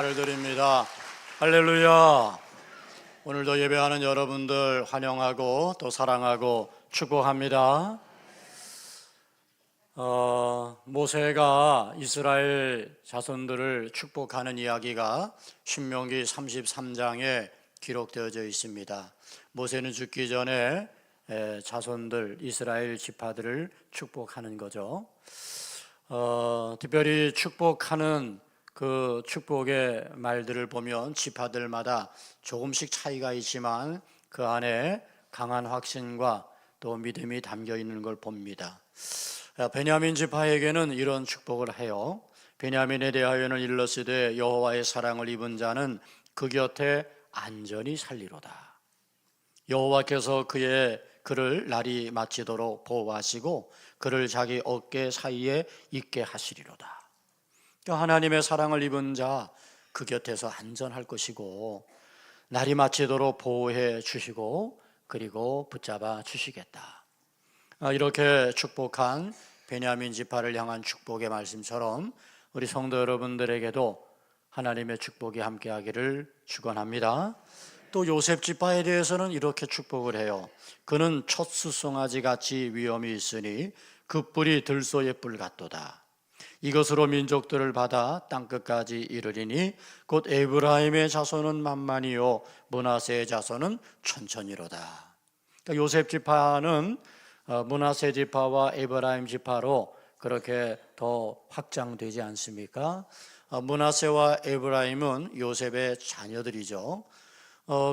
를 드립니다. 할렐루야. 오늘도 예배하는 여러분들 환영하고 또 사랑하고 축복합니다. 모세가 이스라엘 자손들을 축복하는 이야기가 신명기 33장에 기록되어져 있습니다. 모세는 죽기 전에 자손들 이스라엘 지파들을 축복하는 거죠. 특별히 축복하는 그 축복의 말들을 보면 지파들마다 조금씩 차이가 있지만 그 안에 강한 확신과 또 믿음이 담겨 있는 걸 봅니다. 베냐민 지파에게는 이런 축복을 해요. 베냐민에 대하여는 일러스되 여호와의 사랑을 입은 자는 그 곁에 안전히 살리로다. 여호와께서 그를 날이 마치도록 보호하시고 그를 자기 어깨 사이에 있게 하시리로다. 하나님의 사랑을 입은 자 그 곁에서 안전할 것이고 날이 마치도록 보호해 주시고 그리고 붙잡아 주시겠다. 이렇게 축복한 베냐민 지파를 향한 축복의 말씀처럼 우리 성도 여러분들에게도 하나님의 축복이 함께하기를 축원합니다. 또 요셉 지파에 대해서는 이렇게 축복을 해요. 그는 첫 수송아지 위엄이 있으니 그 뿔이 들소의 뿔 같도다. 이것으로 민족들을 받아 땅끝까지 이르리니 곧 에브라임의 자손은 만만이요 므낫세의 자손은 천천히로다. 그러니까 요셉 지파는 므낫세 지파와 에브라임 지파로 그렇게 더 확장되지 않습니까? 므낫세와 에브라임은 요셉의 자녀들이죠.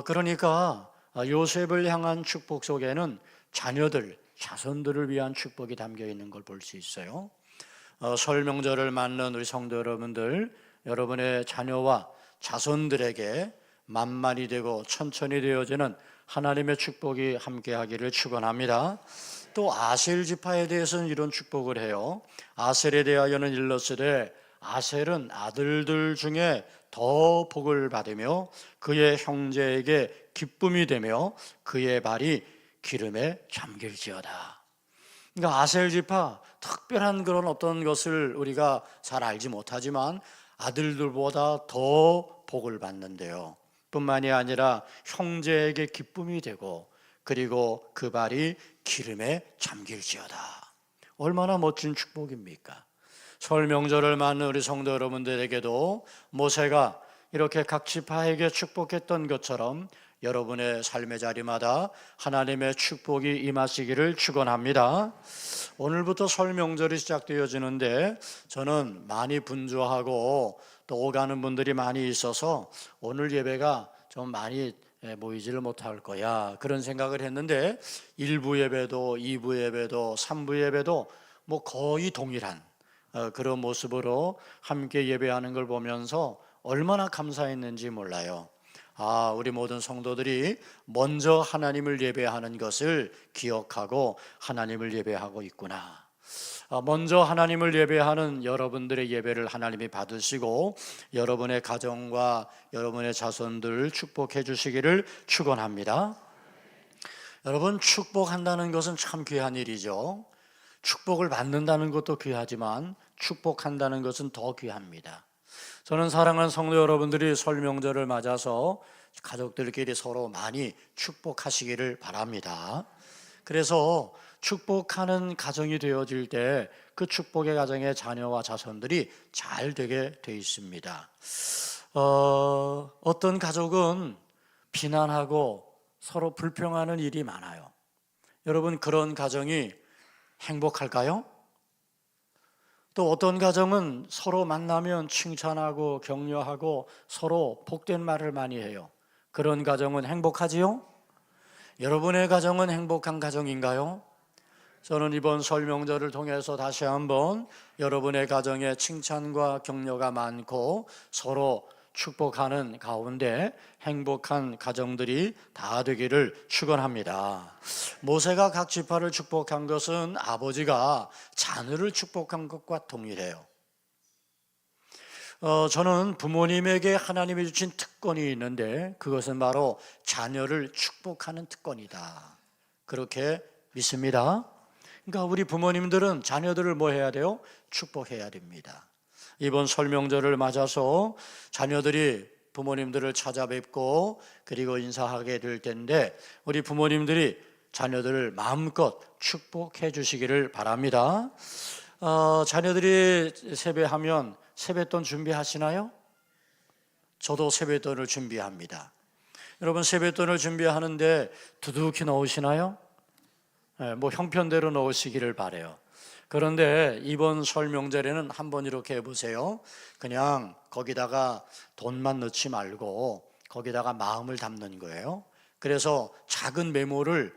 그러니까 요셉을 향한 축복 속에는 자손들을 위한 축복이 담겨 있는 걸 볼 수 있어요. 설 명절을 맞는 우리 성도 여러분들, 여러분의 자녀와 자손들에게 만만히 되고 천천히 되어지는 하나님의 축복이 함께하기를 축원합니다. 또 아셀 지파에 대해서는 이런 축복을 해요. 아셀에 대하여는 일러스되 아셀은 아들들 중에 더 복을 받으며 그의 형제에게 기쁨이 되며 그의 발이 기름에 잠길지어다. 그러니까 아셀 지파 특별한 그런 어떤 것을 우리가 잘 알지 못하지만 아들들보다 더 복을 받는데요. 뿐만이 아니라 형제에게 기쁨이 되고 그리고 그 발이 기름에 잠길지어다. 얼마나 멋진 축복입니까? 설 명절을 맞는 우리 성도 여러분들에게도 모세가 이렇게 각 지파에게 축복했던 것처럼 여러분의 삶의 자리마다 하나님의 축복이 임하시기를 축원합니다. 오늘부터 설 명절이 시작되어지는데 저는 많이 분주하고 또 오가는 분들이 많이 있어서 오늘 예배가 좀 많이 모이지를 못할 거야 그런 생각을 했는데 1부 예배도 2부 예배도 3부 예배도 뭐 거의 동일한 그런 모습으로 함께 예배하는 걸 보면서 얼마나 감사했는지 몰라요. 우리 모든 성도들이 먼저 하나님을 예배하는 것을 기억하고 하나님을 예배하고 있구나. 먼저 하나님을 예배하는 여러분들의 예배를 하나님이 받으시고 여러분의 가정과 여러분의 자손들을 축복해 주시기를 축원합니다. 여러분, 축복한다는 것은 참 귀한 일이죠. 축복을 받는다는 것도 귀하지만 축복한다는 것은 더 귀합니다. 저는 사랑하는 성도 여러분들이 설 명절을 맞아서 가족들끼리 서로 많이 축복하시기를 바랍니다. 그래서 축복하는 가정이 되어질 때 그 축복의 가정의 자녀와 자손들이 잘 되게 돼 있습니다. 어떤 가족은 비난하고 서로 불평하는 일이 많아요. 여러분, 그런 가정이 행복할까요? 또 어떤 가정은 서로 만나면 칭찬하고 격려하고 서로 복된 말을 많이 해요. 그런 가정은 행복하지요? 여러분의 가정은 행복한 가정인가요? 저는 이번 설 명절을 통해서 다시 한번 여러분의 가정에 칭찬과 격려가 많고 서로 축복하는 가운데 행복한 가정들이 다 되기를 축원합니다. 모세가 각 지파를 축복한 것은 아버지가 자녀를 축복한 것과 동일해요. 저는 부모님에게 하나님이 주신 특권이 있는데 그것은 바로 자녀를 축복하는 특권이다. 그렇게 믿습니다. 그러니까 우리 부모님들은 자녀들을 뭐 해야 돼요? 축복해야 됩니다. 이번 설 명절을 맞아서 자녀들이 부모님들을 찾아뵙고 그리고 인사하게 될 텐데 우리 부모님들이 자녀들을 마음껏 축복해 주시기를 바랍니다. 자녀들이 세배하면 세뱃돈 준비하시나요? 저도 세뱃돈을 준비합니다. 여러분 세뱃돈을 준비하는데 두둑히 넣으시나요? 뭐 형편대로 넣으시기를 바라요. 그런데 이번 설 명절에는 한번 이렇게 해보세요. 그냥 거기다가 돈만 넣지 말고 거기다가 마음을 담는 거예요. 그래서 작은 메모를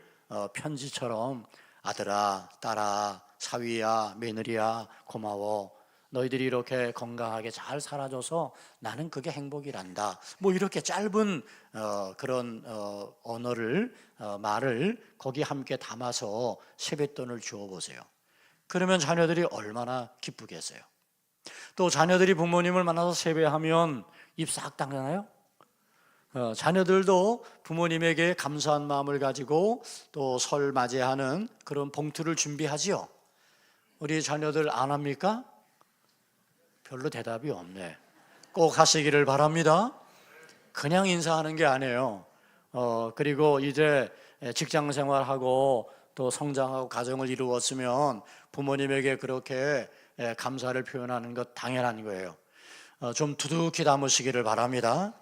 편지처럼 아들아, 딸아, 사위야, 며느리야, 고마워. 너희들이 이렇게 건강하게 잘 살아줘서 나는 그게 행복이란다. 뭐 이렇게 짧은 그런 언어를 말을 거기 함께 담아서 세뱃돈을 주어 보세요. 그러면 자녀들이 얼마나 기쁘겠어요. 또 자녀들이 부모님을 만나서 세배하면 입 싹 닦나요? 자녀들도 부모님에게 감사한 마음을 가지고 또 설 맞이하는 그런 봉투를 준비하지요. 우리 자녀들 안 합니까? 별로 대답이 없네. 꼭 하시기를 바랍니다. 그냥 인사하는 게 아니에요. 그리고 이제 직장 생활하고 또 성장하고 가정을 이루었으면 부모님에게 그렇게 감사를 표현하는 것 당연한 거예요. 좀 두둑히 담으시기를 바랍니다.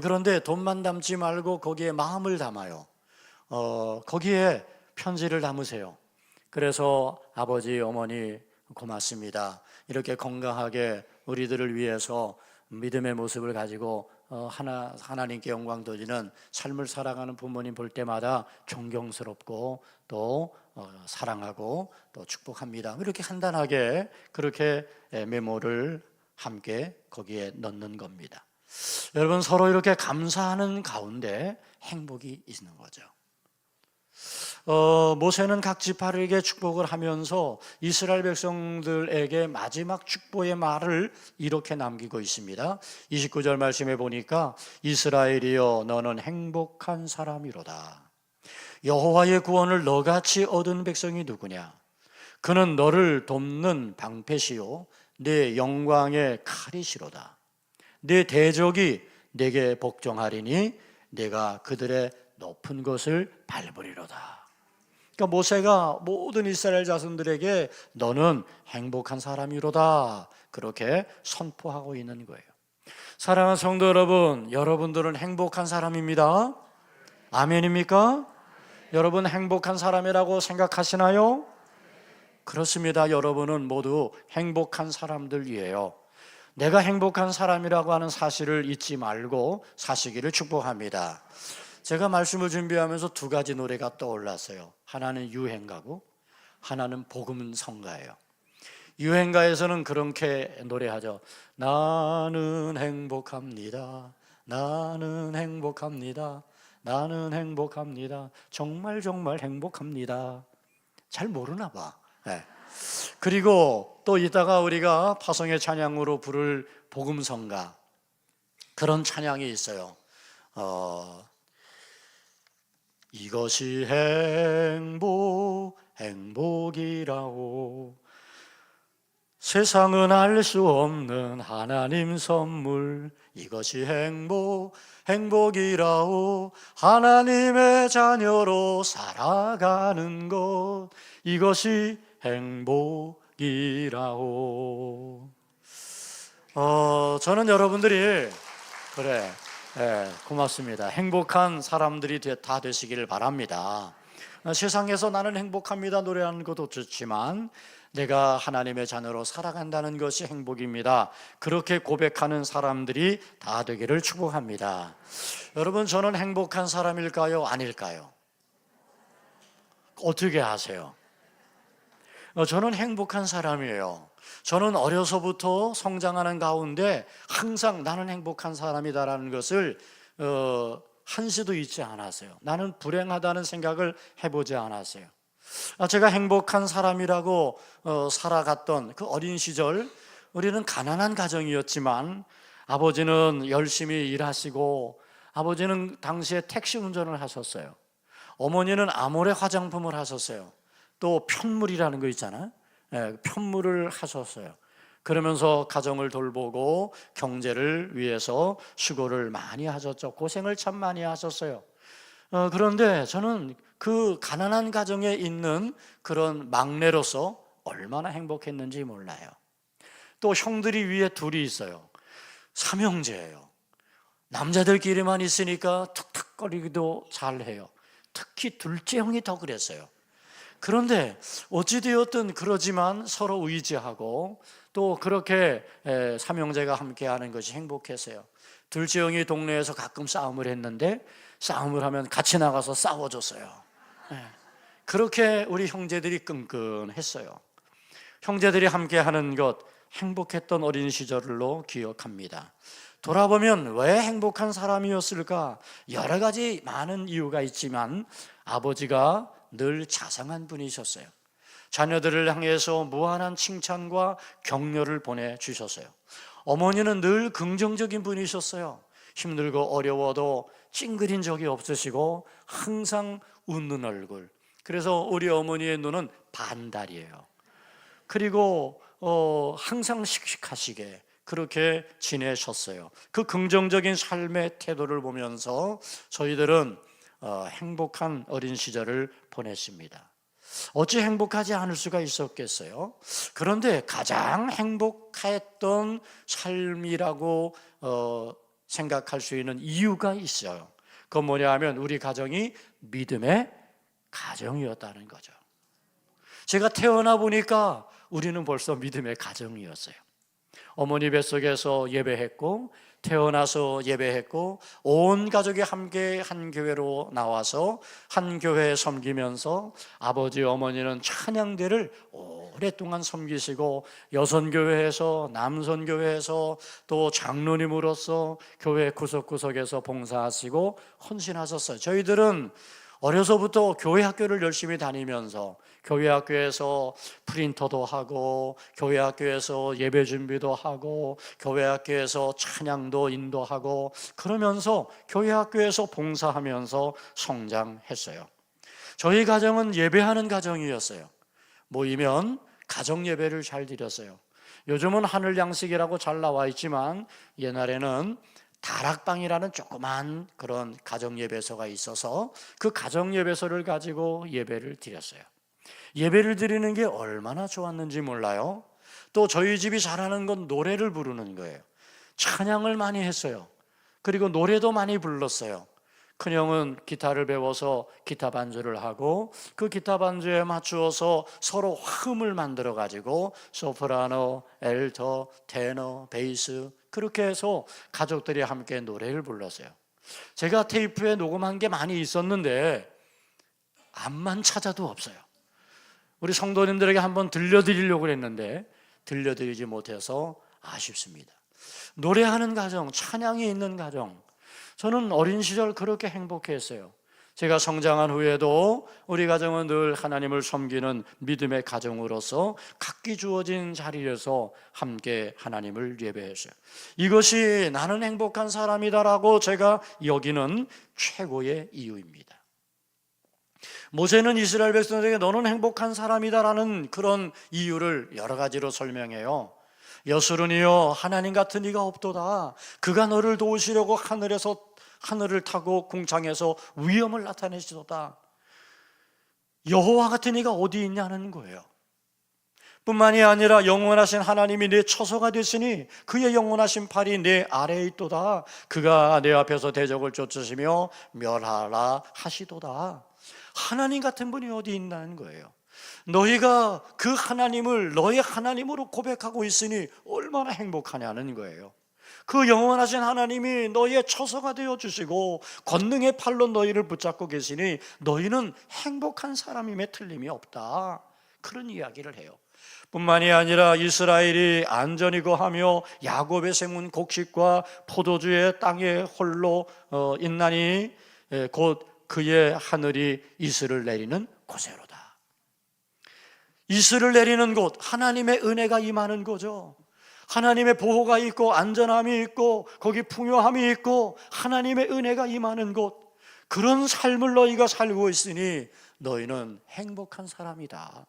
그런데 돈만 담지 말고 거기에 마음을 담아요. 거기에 편지를 담으세요. 그래서 아버지, 어머니 고맙습니다. 이렇게 건강하게 우리들을 위해서 믿음의 모습을 가지고 하나님께 영광 돌리는 삶을 살아가는 부모님 볼 때마다 존경스럽고 또 사랑하고 또 축복합니다. 이렇게 간단하게 그렇게 메모를 함께 거기에 넣는 겁니다. 여러분 서로 이렇게 감사하는 가운데 행복이 있는 거죠. 모세는 각 지파에게 축복을 하면서 이스라엘 백성들에게 마지막 축복의 말을 이렇게 남기고 있습니다. 29절 말씀에 보니까 이스라엘이여 너는 행복한 사람이로다. 여호와의 구원을 너같이 얻은 백성이 누구냐? 그는 너를 돕는 방패시요 내 영광의 칼이시로다. 내 대적이 내게 복종하리니 내가 그들의 높은 곳을 밟으리로다. 그러니까 모세가 모든 이스라엘 자손들에게 너는 행복한 사람이로다 그렇게 선포하고 있는 거예요. 사랑하는 성도 여러분, 여러분들은 행복한 사람입니다. 아멘입니까? 여러분 행복한 사람이라고 생각하시나요? 그렇습니다. 여러분은 모두 행복한 사람들이에요. 내가 행복한 사람이라고 하는 사실을 잊지 말고 사시기를 축복합니다. 제가 말씀을 준비하면서 두 가지 노래가 떠올랐어요. 하나는 유행가고 하나는 복음성가예요. 유행가에서는 그렇게 노래하죠. 나는 행복합니다. 나는 행복합니다. 나는 행복합니다. 정말 정말 행복합니다. 잘 모르나 봐. 네. 그리고 또 이따가 우리가 파송의 찬양으로 부를 복음성가 그런 찬양이 있어요. 이것이 행복이라오 세상은 알 수 없는 하나님 선물 이것이 행복이라오 하나님의 자녀로 살아가는 것 이것이 행복이라오. 저는 여러분들이 그래 고맙습니다. 행복한 사람들이 다 되시기를 바랍니다. 세상에서 나는 행복합니다 노래하는 것도 좋지만 내가 하나님의 자녀로 살아간다는 것이 행복입니다. 그렇게 고백하는 사람들이 다 되기를 축복합니다. 여러분 저는 행복한 사람일까요? 아닐까요? 어떻게 아세요? 저는 행복한 사람이에요. 저는 어려서부터 성장하는 가운데 항상 나는 행복한 사람이다라는 것을 한시도 잊지 않았어요. 나는 불행하다는 생각을 해보지 않았어요. 제가 행복한 사람이라고 살아갔던 그 어린 시절 우리는 가난한 가정이었지만 아버지는 열심히 일하시고 아버지는 당시에 택시 운전을 하셨어요. 어머니는 아모레 화장품을 하셨어요. 또 편물이라는 거 있잖아요. 편물을 하셨어요. 그러면서 가정을 돌보고 경제를 위해서 수고를 많이 하셨죠. 고생을 참 많이 하셨어요. 그런데 저는 그 가난한 가정에 있는 그런 막내로서 얼마나 행복했는지 몰라요. 또 형들이 위에 둘이 있어요. 삼형제예요. 남자들끼리만 있으니까 툭툭거리기도 잘해요. 특히 둘째 형이 더 그랬어요. 그런데 어찌되었든 그러지만 서로 의지하고 또 그렇게 삼형제가 함께하는 것이 행복했어요. 둘째 형이 동네에서 가끔 싸움을 했는데 싸움을 하면 같이 나가서 싸워줬어요. 그렇게 우리 형제들이 끈끈했어요. 형제들이 함께하는 것, 행복했던 어린 시절로 기억합니다. 돌아보면 왜 행복한 사람이었을까? 여러 가지 많은 이유가 있지만 아버지가 늘 자상한 분이셨어요. 자녀들을 향해서 무한한 칭찬과 격려를 보내주셨어요. 어머니는 늘 긍정적인 분이셨어요. 힘들고 어려워도 찡그린 적이 없으시고 항상 웃는 얼굴. 그래서 우리 어머니의 눈은 반달이에요. 그리고 항상 씩씩하시게 그렇게 지내셨어요. 그 긍정적인 삶의 태도를 보면서 저희들은 행복한 어린 시절을 보냈습니다. 어찌 행복하지 않을 수가 있었겠어요? 그런데 가장 행복했던 삶이라고 생각할 수 있는 이유가 있어요. 그건 뭐냐 하면 우리 가정이 믿음의 가정이었다는 거죠. 제가 태어나 보니까 우리는 벌써 믿음의 가정이었어요. 어머니 뱃속에서 예배했고 태어나서 예배했고 온 가족이 함께 한 교회로 나와서 한 교회에 섬기면서 아버지 어머니는 찬양대를 오랫동안 섬기시고 여선교회에서 남선교회에서 또 장로님으로서 교회 구석구석에서 봉사하시고 헌신하셨어요. 저희들은 어려서부터 교회 학교를 열심히 다니면서 교회 학교에서 프린터도 하고 교회 학교에서 예배 준비도 하고 교회 학교에서 찬양도 인도하고 그러면서 교회 학교에서 봉사하면서 성장했어요. 저희 가정은 예배하는 가정이었어요. 모이면 가정 예배를 잘 드렸어요. 요즘은 하늘 양식이라고 잘 나와 있지만 옛날에는 다락방이라는 조그만 그런 가정예배소가 있어서 그 가정예배소를 가지고 예배를 드렸어요. 예배를 드리는 게 얼마나 좋았는지 몰라요. 또 저희 집이 잘하는 건 노래를 부르는 거예요. 찬양을 많이 했어요. 그리고 노래도 많이 불렀어요. 큰형은 기타를 배워서 기타 반주를 하고 그 기타 반주에 맞추어서 서로 화음을 만들어 가지고 소프라노, 엘터, 테너, 베이스 그렇게 해서 가족들이 함께 노래를 불렀어요. 제가 테이프에 녹음한 게 많이 있었는데 암만 찾아도 없어요. 우리 성도님들에게 한번 들려드리려고 했는데 들려드리지 못해서 아쉽습니다. 노래하는 가정, 찬양이 있는 가정, 저는 어린 시절 그렇게 행복했어요. 제가 성장한 후에도 우리 가정은 늘 하나님을 섬기는 믿음의 가정으로서 각기 주어진 자리에서 함께 하나님을 예배했어요. 이것이 나는 행복한 사람이다라고 제가 여기는 최고의 이유입니다. 모세는 이스라엘 백성들에게 너는 행복한 사람이다라는 그런 이유를 여러 가지로 설명해요. 여수르니여 하나님 같은 이가 없도다. 그가 너를 도우시려고 하늘을 타고 궁창에서 위엄을 나타내시도다. 여호와 같은 이가 어디 있냐는 거예요. 뿐만이 아니라 영원하신 하나님이 내 처소가 됐으니 그의 영원하신 팔이 내 아래에 있도다. 그가 내 앞에서 대적을 쫓으시며 멸하라 하시도다. 하나님 같은 분이 어디 있냐는 거예요. 너희가 그 하나님을 너의 하나님으로 고백하고 있으니 얼마나 행복하냐는 거예요. 그 영원하신 하나님이 너희의 처소가 되어주시고 권능의 팔로 너희를 붙잡고 계시니 너희는 행복한 사람임에 틀림이 없다. 그런 이야기를 해요. 뿐만이 아니라 이스라엘이 안전히 거하며 야곱의 세운 곡식과 포도주의 땅에 홀로 있나니 곧 그의 하늘이 이슬을 내리는 곳에로다. 이슬을 내리는 곳, 하나님의 은혜가 임하는 거죠. 하나님의 보호가 있고 안전함이 있고 거기 풍요함이 있고 하나님의 은혜가 임하는 곳, 그런 삶을 너희가 살고 있으니 너희는 행복한 사람이다.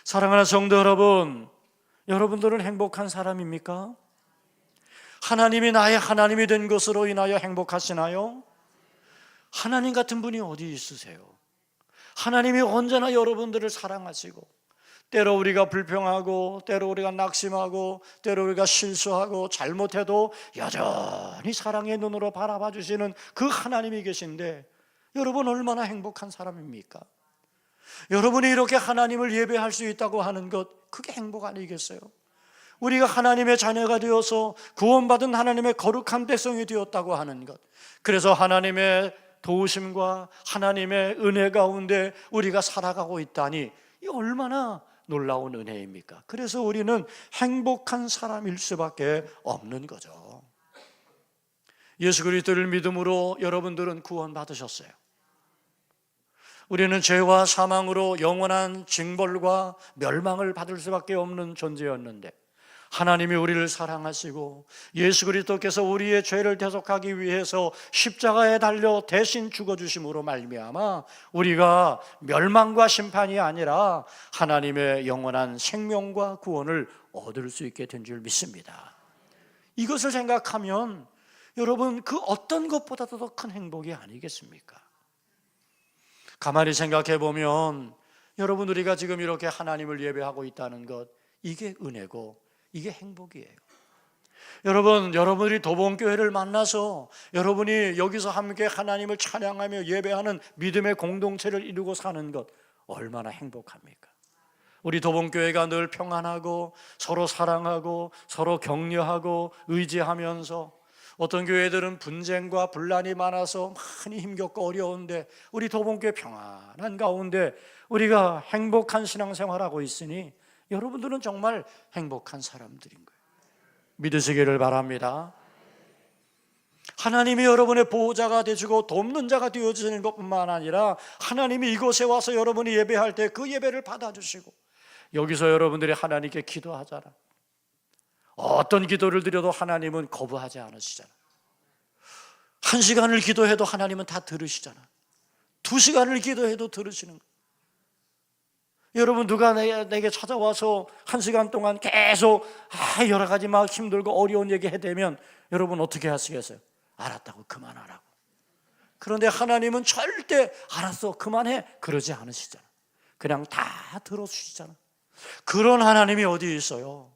사랑하는 성도 여러분, 여러분들은 행복한 사람입니까? 하나님이 나의 하나님이 된 것으로 인하여 행복하시나요? 하나님 같은 분이 어디 있으세요? 하나님이 언제나 여러분들을 사랑하시고, 때로 우리가 불평하고, 때로 우리가 낙심하고, 때로 우리가 실수하고 잘못해도 여전히 사랑의 눈으로 바라봐 주시는 그 하나님이 계신데, 여러분 얼마나 행복한 사람입니까? 여러분이 이렇게 하나님을 예배할 수 있다고 하는 것, 그게 행복 아니겠어요? 우리가 하나님의 자녀가 되어서 구원받은 하나님의 거룩한 백성이 되었다고 하는 것, 그래서 하나님의 도우심과 하나님의 은혜 가운데 우리가 살아가고 있다니, 이 얼마나 놀라운 은혜입니까? 그래서 우리는 행복한 사람일 수밖에 없는 거죠. 예수 그리스도를 믿음으로 여러분들은 구원받으셨어요. 우리는 죄와 사망으로 영원한 징벌과 멸망을 받을 수밖에 없는 존재였는데, 하나님이 우리를 사랑하시고 예수 그리스도께서 우리의 죄를 대속하기 위해서 십자가에 달려 대신 죽어주심으로 말미암아 우리가 멸망과 심판이 아니라 하나님의 영원한 생명과 구원을 얻을 수 있게 된 줄 믿습니다. 이것을 생각하면 여러분, 그 어떤 것보다도 더 큰 행복이 아니겠습니까? 가만히 생각해 보면 여러분, 우리가 지금 이렇게 하나님을 예배하고 있다는 것, 이게 은혜고 이게 행복이에요. 여러분, 여러분들이 도봉교회를 만나서 여러분이 여기서 함께 하나님을 찬양하며 예배하는 믿음의 공동체를 이루고 사는 것, 얼마나 행복합니까? 우리 도봉교회가 늘 평안하고 서로 사랑하고 서로 격려하고 의지하면서, 어떤 교회들은 분쟁과 분란이 많아서 많이 힘겹고 어려운데 우리 도봉교회 평안한 가운데 우리가 행복한 신앙생활하고 있으니 여러분들은 정말 행복한 사람들인 거예요. 믿으시기를 바랍니다. 하나님이 여러분의 보호자가 되시고 돕는 자가 되어주시는 것뿐만 아니라 하나님이 이곳에 와서 여러분이 예배할 때 그 예배를 받아주시고, 여기서 여러분들이 하나님께 기도하잖아. 어떤 기도를 드려도 하나님은 거부하지 않으시잖아. 1시간을 기도해도 하나님은 다 들으시잖아. 2시간을 기도해도 들으시는 거예요. 여러분, 누가 내게 찾아와서 1시간 동안 계속 여러 가지 막 힘들고 어려운 얘기 해대면 여러분 어떻게 하시겠어요? 알았다고 그만하라고. 그런데 하나님은 절대 알았어 그만해 그러지 않으시잖아. 그냥 다 들어주시잖아. 그런 하나님이 어디 있어요?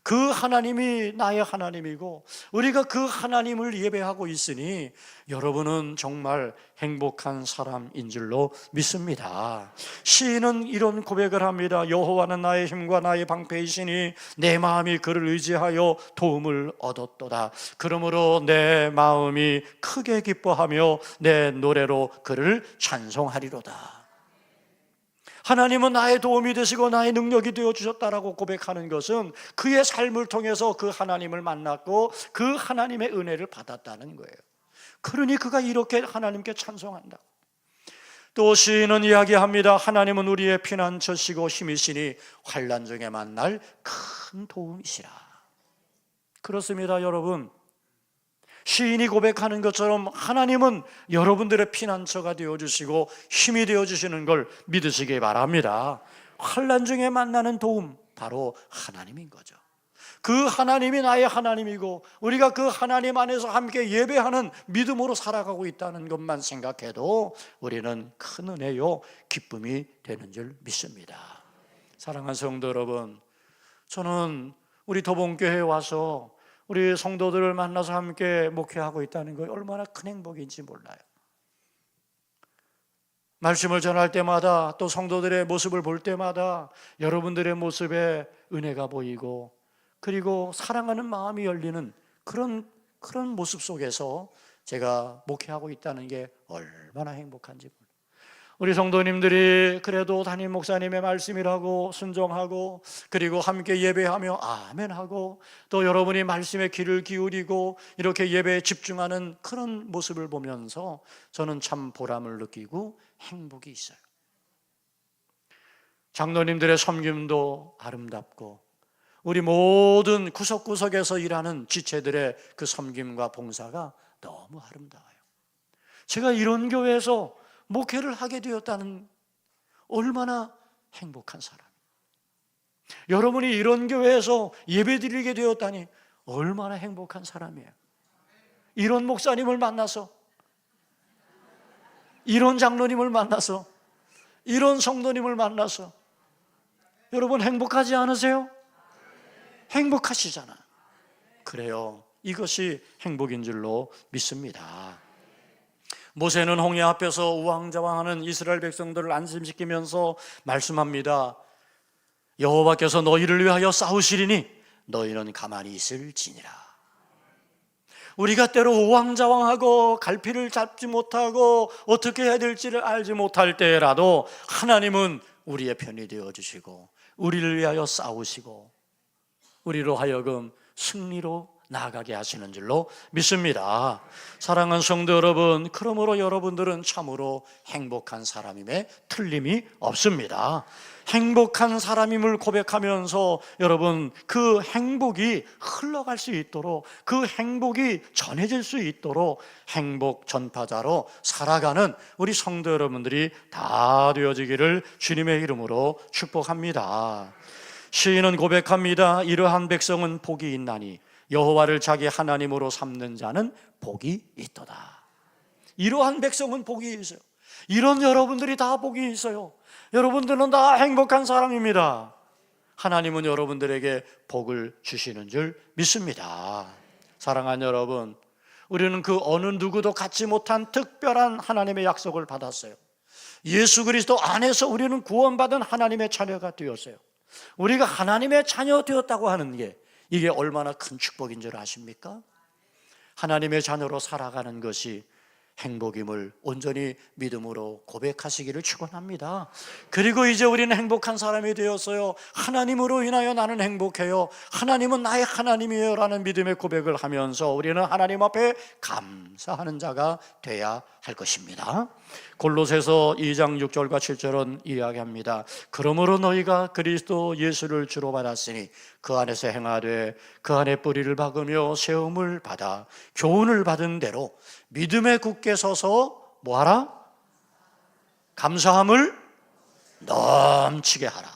그 하나님이 나의 하나님이고 우리가 그 하나님을 예배하고 있으니 여러분은 정말 행복한 사람인 줄로 믿습니다. 시인은 이런 고백을 합니다. 여호와는 나의 힘과 나의 방패이시니 내 마음이 그를 의지하여 도움을 얻었도다. 그러므로 내 마음이 크게 기뻐하며 내 노래로 그를 찬송하리로다. 하나님은 나의 도움이 되시고 나의 능력이 되어주셨다라고 고백하는 것은 그의 삶을 통해서 그 하나님을 만났고 그 하나님의 은혜를 받았다는 거예요. 그러니 그가 이렇게 하나님께 찬송한다. 또 시인은 이야기합니다. 하나님은 우리의 피난처시고 힘이시니 환난 중에 만날 큰 도움이시라. 그렇습니다, 여러분. 시인이 고백하는 것처럼 하나님은 여러분들의 피난처가 되어주시고 힘이 되어주시는 걸 믿으시기 바랍니다. 환난 중에 만나는 도움, 바로 하나님인 거죠. 그 하나님이 나의 하나님이고 우리가 그 하나님 안에서 함께 예배하는 믿음으로 살아가고 있다는 것만 생각해도 우리는 큰 은혜요 기쁨이 되는 줄 믿습니다. 사랑하는 성도 여러분, 저는 우리 도봉교회에 와서 우리 성도들을 만나서 함께 목회하고 있다는 거 얼마나 큰 행복인지 몰라요. 말씀을 전할 때마다 또 성도들의 모습을 볼 때마다 여러분들의 모습에 은혜가 보이고, 그리고 사랑하는 마음이 열리는 그런 모습 속에서 제가 목회하고 있다는 게 얼마나 행복한지 몰라요. 우리 성도님들이 그래도 담임 목사님의 말씀이라고 순종하고, 그리고 함께 예배하며 아멘하고, 또 여러분이 말씀에 귀를 기울이고 이렇게 예배에 집중하는 그런 모습을 보면서 저는 참 보람을 느끼고 행복이 있어요. 장로님들의 섬김도 아름답고 우리 모든 구석구석에서 일하는 지체들의 그 섬김과 봉사가 너무 아름다워요. 제가 이런 교회에서 목회를 하게 되었다는 얼마나 행복한 사람. 여러분이 이런 교회에서 예배드리게 되었다니 얼마나 행복한 사람이에요. 이런 목사님을 만나서, 이런 장로님을 만나서, 이런 성도님을 만나서 여러분 행복하지 않으세요? 행복하시잖아. 그래요. 이것이 행복인 줄로 믿습니다. 모세는 홍해 앞에서 우왕좌왕하는 이스라엘 백성들을 안심시키면서 말씀합니다. 여호와께서 너희를 위하여 싸우시리니 너희는 가만히 있을지니라. 우리가 때로 우왕좌왕하고 갈피를 잡지 못하고 어떻게 해야 될지를 알지 못할 때라도 하나님은 우리의 편이 되어주시고 우리를 위하여 싸우시고 우리로 하여금 승리로 나아가게 하시는 줄로 믿습니다. 사랑하는 성도 여러분, 그러므로 여러분들은 참으로 행복한 사람임에 틀림이 없습니다. 행복한 사람임을 고백하면서 여러분 그 행복이 흘러갈 수 있도록, 그 행복이 전해질 수 있도록 행복 전파자로 살아가는 우리 성도 여러분들이 다 되어지기를 주님의 이름으로 축복합니다. 시인은 고백합니다. 이러한 백성은 복이 있나니 여호와를 자기 하나님으로 삼는 자는 복이 있도다. 이러한 백성은 복이 있어요. 이런 여러분들이 다 복이 있어요. 여러분들은 다 행복한 사람입니다. 하나님은 여러분들에게 복을 주시는 줄 믿습니다. 사랑하는 여러분, 우리는 그 어느 누구도 갖지 못한 특별한 하나님의 약속을 받았어요. 예수 그리스도 안에서 우리는 구원받은 하나님의 자녀가 되었어요. 우리가 하나님의 자녀 되었다고 하는 게 이게 얼마나 큰 축복인 줄 아십니까? 하나님의 자녀로 살아가는 것이 행복임을 온전히 믿음으로 고백하시기를 축원합니다. 그리고 이제 우리는 행복한 사람이 되었어요. 하나님으로 인하여 나는 행복해요. 하나님은 나의 하나님이에요 라는 믿음의 고백을 하면서 우리는 하나님 앞에 감사하는 자가 돼야 할 것입니다. 골로새서 2장 6절과 7절은 이야기합니다. 그러므로 너희가 그리스도 예수를 주로 받았으니 그 안에서 행하되 그 안에 뿌리를 박으며 세움을 받아 교훈을 받은 대로 믿음에 굳게 서서 뭐하라? 감사함을 넘치게 하라.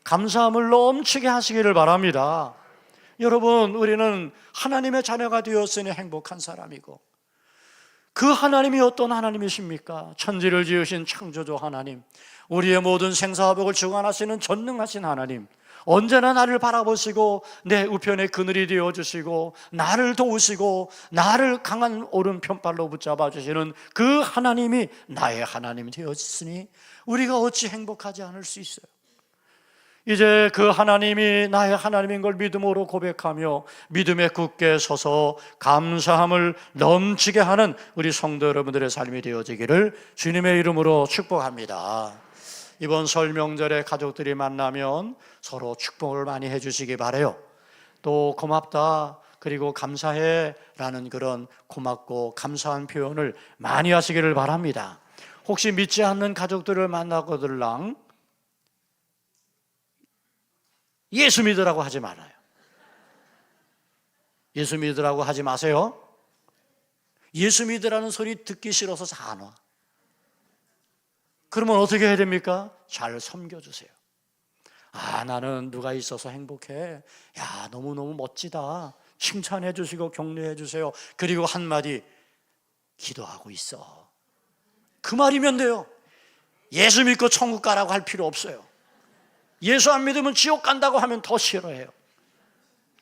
감사함을 넘치게 하시기를 바랍니다. 여러분, 우리는 하나님의 자녀가 되었으니 행복한 사람이고, 그 하나님이 어떤 하나님이십니까? 천지를 지으신 창조주 하나님, 우리의 모든 생사화복을 주관하시는 전능하신 하나님, 언제나 나를 바라보시고 내 우편에 그늘이 되어주시고 나를 도우시고 나를 강한 오른편발로 붙잡아 주시는 그 하나님이 나의 하나님이 되었으니 우리가 어찌 행복하지 않을 수 있어요? 이제 그 하나님이 나의 하나님인 걸 믿음으로 고백하며 믿음에 굳게 서서 감사함을 넘치게 하는 우리 성도 여러분들의 삶이 되어지기를 주님의 이름으로 축복합니다. 이번 설 명절에 가족들이 만나면 서로 축복을 많이 해주시기 바라요. 또 고맙다 그리고 감사해 라는 그런 고맙고 감사한 표현을 많이 하시기를 바랍니다. 혹시 믿지 않는 가족들을 만나거들랑 예수 믿으라고 하지 말아요. 예수 믿으라고 하지 마세요. 예수 믿으라는 소리 듣기 싫어서 잘 안 와. 그러면 어떻게 해야 됩니까? 잘 섬겨주세요. 아, 나는 누가 있어서 행복해. 야, 너무너무 멋지다. 칭찬해 주시고 격려해 주세요. 그리고 한마디, 기도하고 있어. 그 말이면 돼요. 예수 믿고 천국 가라고 할 필요 없어요. 예수 안 믿으면 지옥 간다고 하면 더 싫어해요.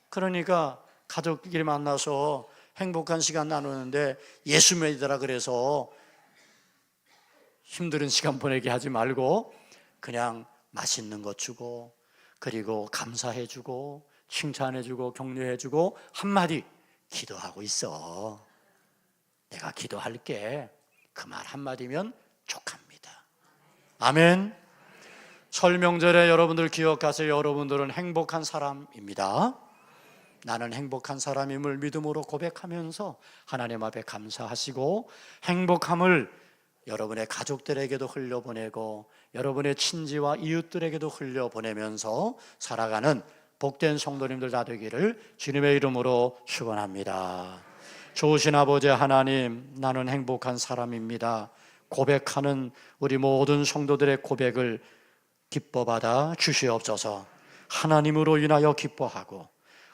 그러니까 가족끼리 만나서 행복한 시간 나누는데 예수 믿으라 그래서 힘든 시간 보내게 하지 말고 그냥 맛있는 것 주고 그리고 감사해주고 칭찬해주고 격려해주고 한마디, 기도하고 있어. 내가 기도할게. 그 말 한마디면 족합니다. 아멘. 설 명절에 여러분들 기억하세요. 여러분들은 행복한 사람입니다. 나는 행복한 사람임을 믿음으로 고백하면서 하나님 앞에 감사하시고 행복함을 여러분의 가족들에게도 흘려보내고 여러분의 친지와 이웃들에게도 흘려보내면서 살아가는 복된 성도님들 다 되기를 주님의 이름으로 축원합니다. 좋으신 아버지 하나님, 나는 행복한 사람입니다. 고백하는 우리 모든 성도들의 고백을 기뻐 받아 주시옵소서. 하나님으로 인하여 기뻐하고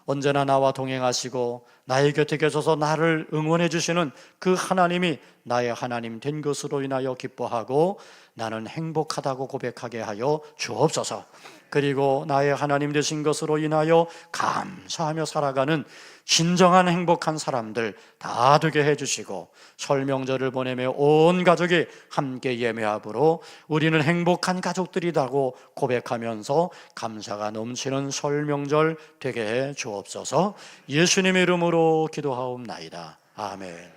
언제나 나와 동행하시고 나의 곁에 계셔서 나를 응원해 주시는 그 하나님이 나의 하나님 된 것으로 인하여 기뻐하고 나는 행복하다고 고백하게 하여 주옵소서. 그리고 나의 하나님 되신 것으로 인하여 감사하며 살아가는 진정한 행복한 사람들 다 되게 해주시고 설 명절을 보내며 온 가족이 함께 예매합으로 우리는 행복한 가족들이라고 고백하면서 감사가 넘치는 설 명절 되게 해 주옵소서. 예수님의 이름으로 기도하옵나이다. 아멘.